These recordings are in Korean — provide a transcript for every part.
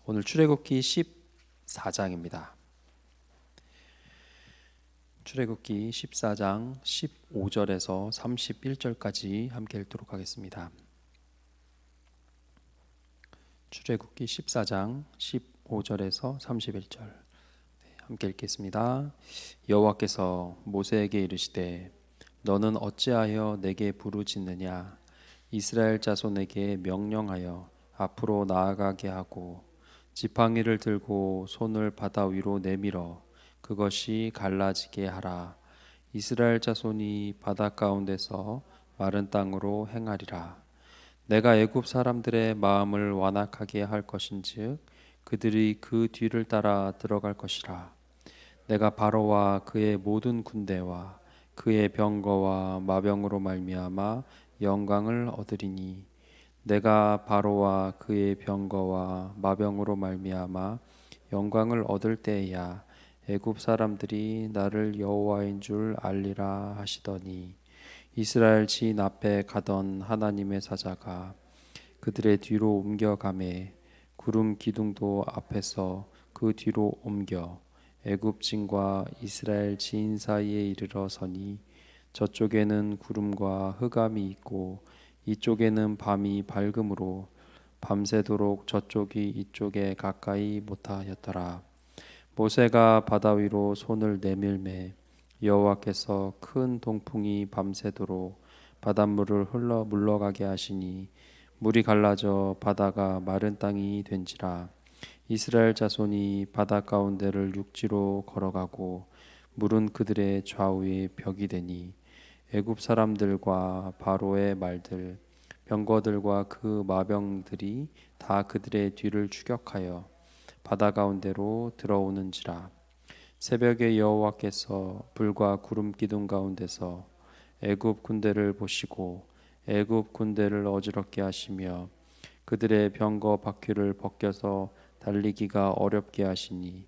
오늘 출애굽기 14장입니다. 출애굽기 14장 15절에서 31절까지 함께 읽도록 하겠습니다. 출애굽기 14장 15절에서 31절 함께 읽겠습니다. 여호와께서 모세에게 이르시되 너는 어찌하여 내게 부르짖느냐? 이스라엘 자손에게 명령하여 앞으로 나아가게 하고 지팡이를 들고 손을 바다 위로 내밀어 그것이 갈라지게 하라. 이스라엘 자손이 바다 가운데서 마른 땅으로 행하리라. 내가 애굽 사람들의 마음을 완악하게 할 것인즉 그들이 그 뒤를 따라 들어갈 것이라. 내가 바로와 그의 모든 군대와 그의 병거와 마병으로 말미암아 영광을 얻으리니 내가 바로와 그의 병거와 마병으로 말미암아 영광을 얻을 때야 애굽 사람들이 나를 여호와인 줄 알리라 하시더니 이스라엘 진 앞에 가던 하나님의 사자가 그들의 뒤로 옮겨가매 구름 기둥도 앞에서 그 뒤로 옮겨 애굽 진과 이스라엘 진 사이에 이르러 서니 저쪽에는 구름과 흑암이 있고 이쪽에는 밤이 밝음으로 밤새도록 저쪽이 이쪽에 가까이 못하였더라. 모세가 바다 위로 손을 내밀매 여호와께서 큰 동풍이 밤새도록 바닷물을 흘러 물러가게 하시니 물이 갈라져 바다가 마른 땅이 된지라. 이스라엘 자손이 바다 가운데를 육지로 걸어가고 물은 그들의 좌우에 벽이 되니 애굽 사람들과 바로의 말들 병거들과 그 마병들이 다 그들의 뒤를 추격하여 바다 가운데로 들어오는지라. 새벽에 여호와께서 불과 구름 기둥 가운데서 애굽 군대를 보시고 애굽 군대를 어지럽게 하시며 그들의 병거 바퀴를 벗겨서 달리기가 어렵게 하시니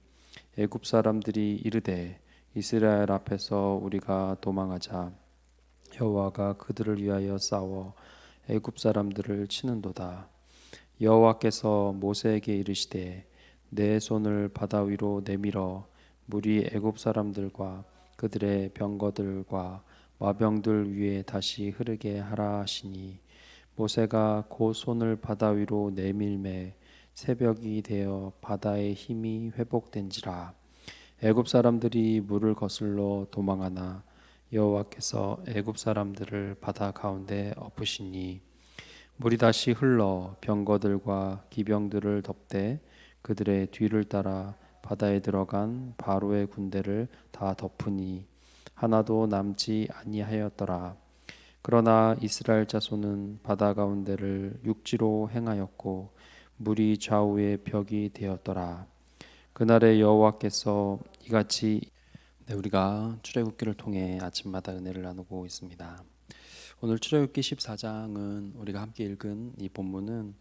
애굽 사람들이 이르되 이스라엘 앞에서 우리가 도망하자. 여호와가 그들을 위하여 싸워 애굽 사람들을 치는도다. 여호와께서 모세에게 이르시되 내 손을 바다 위로 내밀어 물이 애굽 사람들과 그들의 병거들과 마병들 위에 다시 흐르게 하라 하시니 모세가 곧 손을 바다 위로 내밀매 새벽이 되어 바다의 힘이 회복된지라. 애굽 사람들이 물을 거슬러 도망하나 여호와께서 애굽 사람들을 바다 가운데 엎으시니 물이 다시 흘러 병거들과 기병들을 덮되 그들의 뒤를 따라 바다에 들어간 바로의 군대를 다 덮으니 하나도 남지 아니하였더라. 그러나 이스라엘 자손은 바다 가운데를 육지로 행하였고 물이 좌우의 벽이 되었더라. 그날에 여호와께서 이같이 우리가 출애굽기를 통해 아침마다 은혜를 나누고 있습니다. 오늘 출애굽기 14장은 우리가 함께 읽은 이 본문은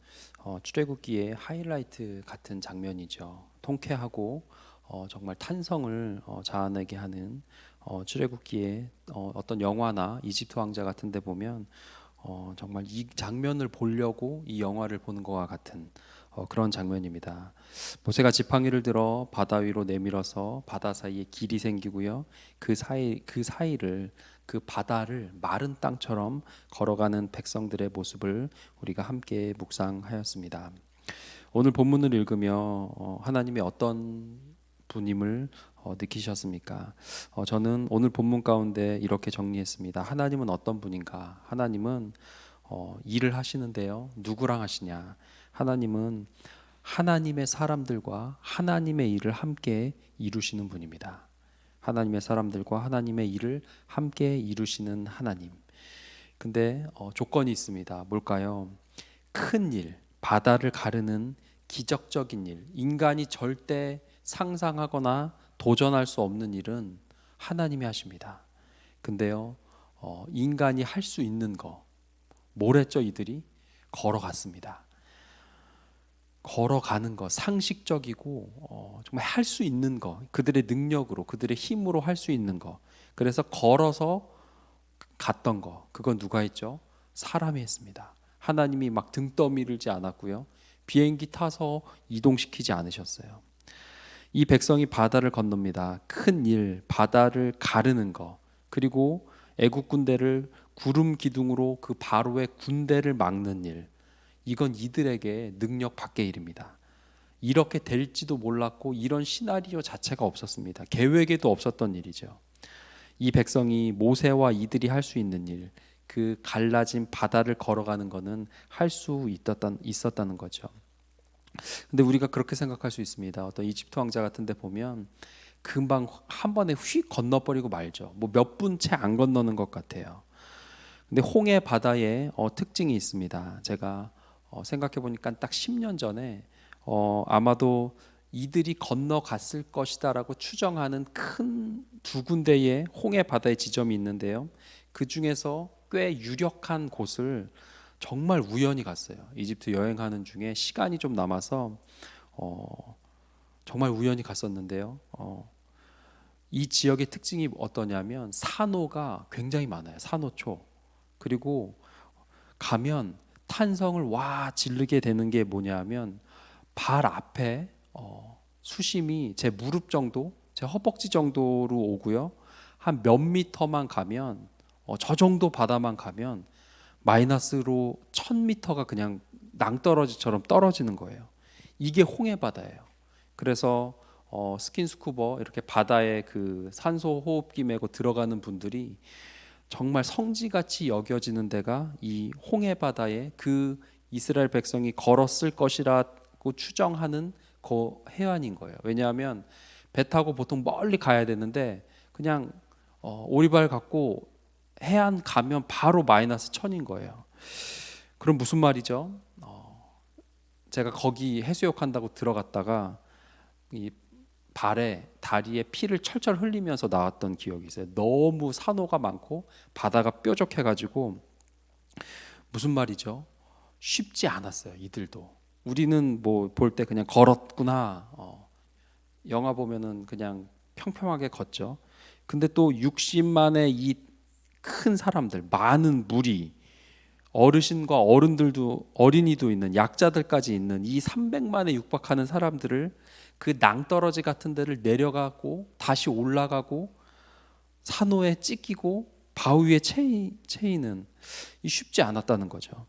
출애굽기의 하이라이트 같은 장면이죠. 통쾌하고 정말 탄성을 자아내게 하는 출애굽기의 어떤 영화나 이집트 왕자 같은 데 보면 정말 이 장면을 보려고 이 영화를 보는 것과 같은 그런 장면입니다. 모세가 지팡이를 들어 바다 위로 내밀어서 바다 사이에 길이 생기고요. 그 사이를 그 바다를 마른 땅처럼 걸어가는 백성들의 모습을 우리가 함께 묵상하였습니다. 오늘 본문을 읽으며 하나님의 어떤 분임을 느끼셨습니까? 저는 오늘 본문 가운데 이렇게 정리했습니다. 하나님은 어떤 분인가? 하나님은 일을 하시는데요. 누구랑 하시냐? 하나님은 하나님의 사람들과 하나님의 일을 함께 이루시는 분입니다. 하나님의 사람들과 하나님의 일을 함께 이루시는 하나님. 근데 조건이 있습니다. 뭘까요? 큰 일, 바다를 가르는 기적적인 일, 인간이 절대 상상하거나 도전할 수 없는 일은 하나님이 하십니다. 근데요, 인간이 할 수 있는 거, 뭘 했죠? 이들이 걸어갔습니다. 걸어가는 것, 상식적이고 정말 할 수 있는 것, 그들의 능력으로, 그들의 힘으로 할 수 있는 것. 그래서 걸어서 갔던 것, 그건 누가 했죠? 사람이 했습니다. 하나님이 막 등 떠밀지 않았고요. 비행기 타서 이동시키지 않으셨어요. 이 백성이 바다를 건넙니다. 큰 일, 바다를 가르는 거, 그리고 애국 군대를 구름 기둥으로 그 바로의 군대를 막는 일, 이건 이들에게 능력 밖의 일입니다. 이렇게 될지도 몰랐고 이런 시나리오 자체가 없었습니다. 계획에도 없었던 일이죠. 이 백성이 모세와 이들이 할 수 있는 일, 그 갈라진 바다를 걸어가는 것은 할 수 있었다는 거죠. 근데 우리가 그렇게 생각할 수 있습니다. 어떤 이집트 왕자 같은 데 보면 금방 한 번에 휙 건너버리고 말죠. 뭐 몇 분 채 안 건너는 것 같아요. 근데 홍해 바다에 특징이 있습니다. 제가 생각해 보니까 딱 10년 전에 아마도 이들이 건너갔을 것이다라고 추정하는 큰 두 군데의 홍해 바다의 지점이 있는데요. 그 중에서 꽤 유력한 곳을 정말 우연히 갔어요. 이집트 여행하는 중에 시간이 좀 남아서 정말 우연히 갔었는데요. 이 지역의 특징이 어떠냐면 산호가 굉장히 많아요. 산호초. 그리고 가면 탄성을 와 지르게 되는 게 뭐냐면 발 앞에 수심이 제 무릎 정도, 제 허벅지 정도로 오고요. 한 몇 미터만 가면 저 정도 바다만 가면 마이너스로 1000미터가 그냥 낭떠러지처럼 떨어지는 거예요. 이게 홍해 바다예요. 그래서 스킨스쿠버 이렇게 바다에 그 산소 호흡기 메고 들어가는 분들이 정말 성지같이 여겨지는 데가 이 홍해 바다에 그 이스라엘 백성이 걸었을 것이라고 추정하는 그 해안인 거예요. 왜냐하면 배 타고 보통 멀리 가야 되는데 그냥 오리발 갖고 해안 가면 바로 마이너스 1000인 거예요. 그럼 무슨 말이죠? 제가 거기 해수욕 한다고 들어갔다가 이 발에 다리에 피를 철철 흘리면서 나왔던 기억이 있어요. 너무 산호가 많고 바다가 뾰족해가지고 무슨 말이죠? 쉽지 않았어요. 이들도 우리는 뭐 볼 때 그냥 걸었구나. 영화 보면은 그냥 평평하게 걷죠. 근데 또 60만의 이 큰 사람들, 많은 무리, 어르신과 어른들도 어린이도 있는 약자들까지 있는 이 300만에 육박하는 사람들을 그 낭떠러지 같은 데를 내려가고 다시 올라가고 산호에 찢기고 바위에 채이는 이 쉽지 않았다는 거죠.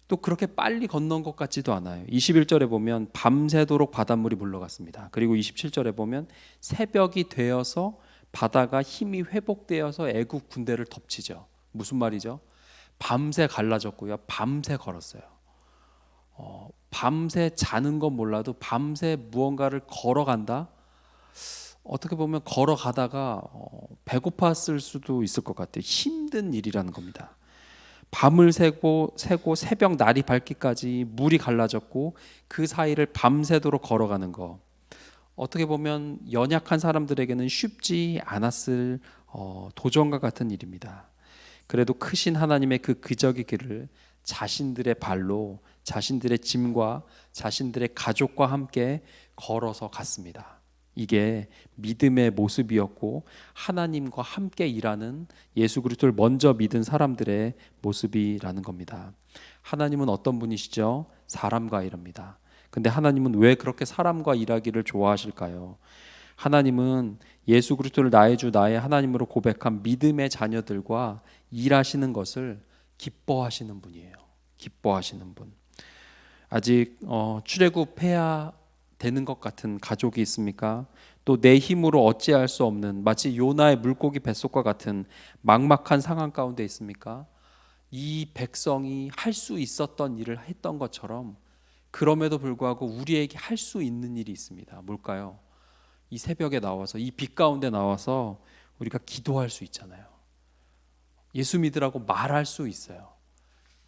또 그렇게 빨리 건넌 것 같지도 않아요. 21절에 보면 밤새도록 바닷물이 물러갔습니다. 그리고 27절에 보면 새벽이 되어서 바다가 힘이 회복되어서 애국 군대를 덮치죠. 무슨 말이죠? 밤새 갈라졌고요. 밤새 걸었어요. 밤새 자는 건 몰라도 밤새 무언가를 걸어간다. 어떻게 보면 걸어가다가 배고팠을 수도 있을 것 같아요. 힘든 일이라는 겁니다. 밤을 새고 새벽 날이 밝기까지 물이 갈라졌고 그 사이를 밤새도록 걸어가는 거. 어떻게 보면 연약한 사람들에게는 쉽지 않았을 도전과 같은 일입니다. 그래도 크신 하나님의 그 기적의 길을 자신들의 발로 자신들의 짐과 자신들의 가족과 함께 걸어서 갔습니다. 이게 믿음의 모습이었고 하나님과 함께 일하는 예수 그리스도를 먼저 믿은 사람들의 모습이라는 겁니다. 하나님은 어떤 분이시죠? 사람과 일합니다. 근데 하나님은 왜 그렇게 사람과 일하기를 좋아하실까요? 하나님은 예수 그리스도를 나의 주 나의 하나님으로 고백한 믿음의 자녀들과 일하시는 것을 기뻐하시는 분이에요. 기뻐하시는 분. 아직 출애굽해야 되는 것 같은 가족이 있습니까? 또 내 힘으로 어찌할 수 없는 마치 요나의 물고기 뱃속과 같은 막막한 상황 가운데 있습니까? 이 백성이 할 수 있었던 일을 했던 것처럼 그럼에도 불구하고 우리에게 할 수 있는 일이 있습니다. 뭘까요? 이 새벽에 나와서 이 빛 가운데 나와서 우리가 기도할 수 있잖아요. 예수 믿으라고 말할 수 있어요.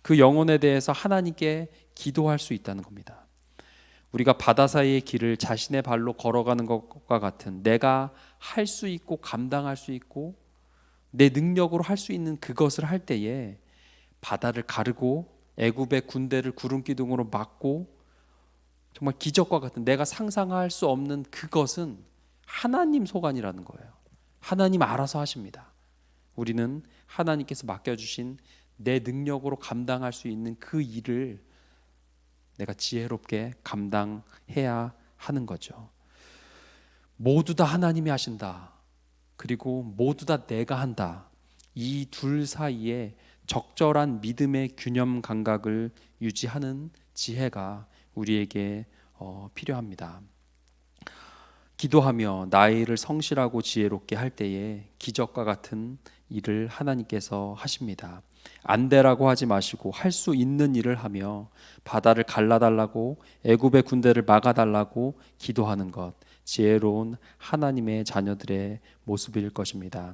그 영혼에 대해서 하나님께 기도할 수 있다는 겁니다. 우리가 바다 사이의 길을 자신의 발로 걸어가는 것과 같은 내가 할 수 있고 감당할 수 있고 내 능력으로 할 수 있는 그것을 할 때에 바다를 가르고 애굽의 군대를 구름 기둥으로 막고 정말 기적과 같은 내가 상상할 수 없는 그것은 하나님 소관이라는 거예요. 하나님 알아서 하십니다. 우리는 하나님께서 맡겨주신 내 능력으로 감당할 수 있는 그 일을 내가 지혜롭게 감당해야 하는 거죠. 모두 다 하나님이 하신다. 그리고 모두 다 내가 한다. 이 둘 사이에 적절한 믿음의 균형 감각을 유지하는 지혜가 우리에게 필요합니다. 기도하며 나의 일을 성실하고 지혜롭게 할 때에 기적과 같은 일을 하나님께서 하십니다. 안 되라고 하지 마시고 할 수 있는 일을 하며 바다를 갈라달라고 애굽의 군대를 막아달라고 기도하는 것, 지혜로운 하나님의 자녀들의 모습일 것입니다.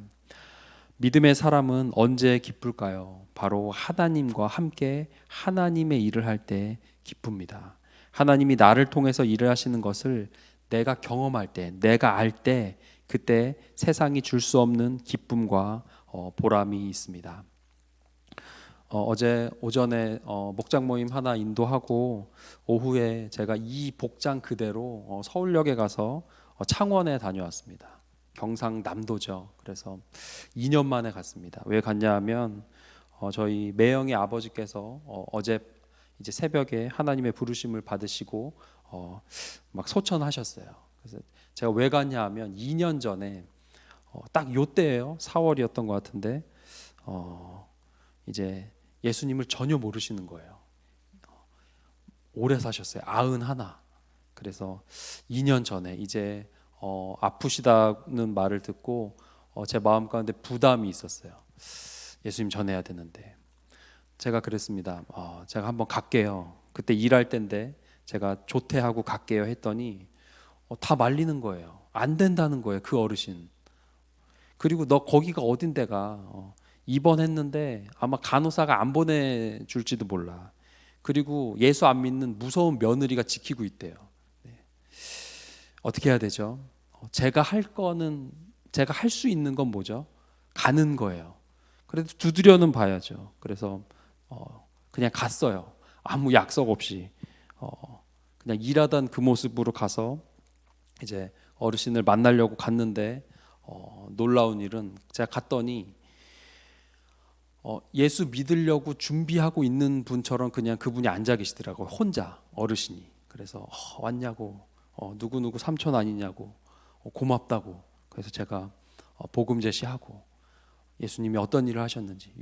믿음의 사람은 언제 기쁠까요? 바로 하나님과 함께 하나님의 일을 할 때 기쁩니다. 하나님이 나를 통해서 일을 하시는 것을 내가 경험할 때, 내가 알 때, 그때 세상이 줄 수 없는 기쁨과 보람이 있습니다. 어제 오전에 목장 모임 하나 인도하고 오후에 제가 이 복장 그대로 서울역에 가서 창원에 다녀왔습니다. 경상남도죠. 그래서 2년 만에 갔습니다. 왜 갔냐 하면 저희 매형의 아버지께서 어제 이제 새벽에 하나님의 부르심을 받으시고 막 소천하셨어요. 그래서 제가 왜 갔냐 하면 2년 전에 딱 요때예요. 4월이었던 것 같은데 이제 예수님을 전혀 모르시는 거예요. 오래 사셨어요. 91. 그래서 2년 전에 이제 아프시다는 말을 듣고 제 마음 가운데 부담이 있었어요. 예수님 전해야 되는데 제가 그랬습니다. 제가 한번 갈게요. 그때 일할 때인데 제가 조퇴하고 갈게요 했더니 다 말리는 거예요. 안 된다는 거예요. 그 어르신. 그리고 너 거기가 어딘데가 입원했는데 아마 간호사가 안 보내줄지도 몰라. 그리고 예수 안 믿는 무서운 며느리가 지키고 있대요. 네. 어떻게 해야 되죠? 제가 할 수 있는 건 뭐죠? 가는 거예요. 그래도 두드려는 봐야죠. 그래서 그냥 갔어요. 아무 약속 없이 그냥 일하던 그 모습으로 가서 이제 어르신을 만나려고 갔는데 놀라운 일은 제가 갔더니 예수 믿으려고 준비하고 있는 분처럼 그냥 그분이 앉아 계시더라고요. 혼자 어르신이. 그래서 왔냐고 누구누구 삼촌 아니냐고 고맙다고. 그래서 제가 복음 제시하고 예수님이 어떤 일을 하셨는지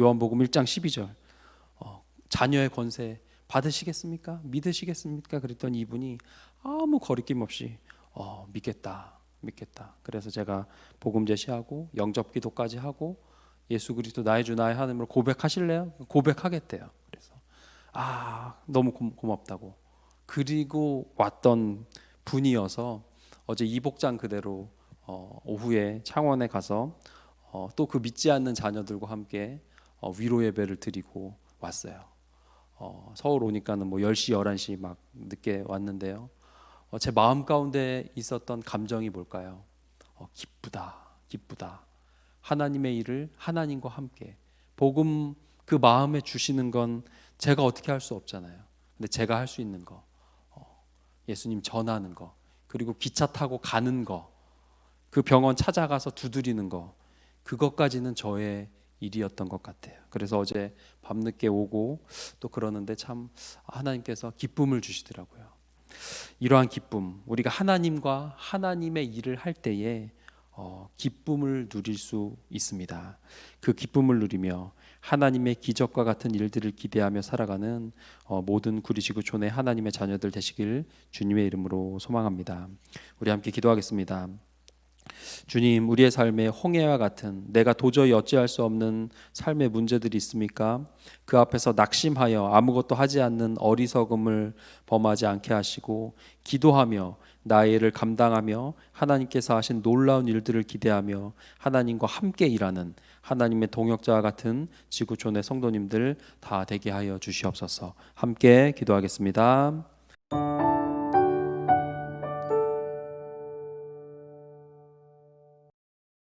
요한복음 1장 12절 자녀의 권세 받으시겠습니까? 믿으시겠습니까? 그랬더니 이분이 아무 거리낌 없이 믿겠다. 그래서 제가 복음 제시하고 영접 기도까지 하고 예수 그리스도 나의 주 나의 하나님을 고백하실래요? 고백하겠대요. 그래서 너무 고맙다고. 그리고 왔던 분이어서 어제 이 복장 그대로 오후에 창원에 가서 또 그 믿지 않는 자녀들과 함께 위로 예배를 드리고 왔어요. 서울 오니까는 뭐 10시 11시 막 늦게 왔는데요. 제 마음 가운데 있었던 감정이 뭘까요? 기쁘다. 하나님의 일을 하나님과 함께 복음 그 마음에 주시는 건 제가 어떻게 할 수 없잖아요. 근데 제가 할 수 있는 거 예수님 전하는 거 그리고 기차 타고 가는 거 그 병원 찾아가서 두드리는 거 그것까지는 저의 일이었던 것 같아요. 그래서 어제 밤늦게 오고 또 그러는데 참 하나님께서 기쁨을 주시더라고요. 이러한 기쁨, 우리가 하나님과 하나님의 일을 할 때에 기쁨을 누릴 수 있습니다. 그 기쁨을 누리며 하나님의 기적과 같은 일들을 기대하며 살아가는 모든 구리지구촌의 하나님의 자녀들 되시길 주님의 이름으로 소망합니다. 우리 함께 기도하겠습니다. 주님, 우리의 삶에 홍해와 같은 내가 도저히 어찌할 수 없는 삶의 문제들이 있습니까? 그 앞에서 낙심하여 아무것도 하지 않는 어리석음을 범하지 않게 하시고 기도하며 나의 일을 감당하며 하나님께서 하신 놀라운 일들을 기대하며 하나님과 함께 일하는 하나님의 동역자와 같은 지구촌의 성도님들 다 되게 하여 주시옵소서. 함께 기도하겠습니다.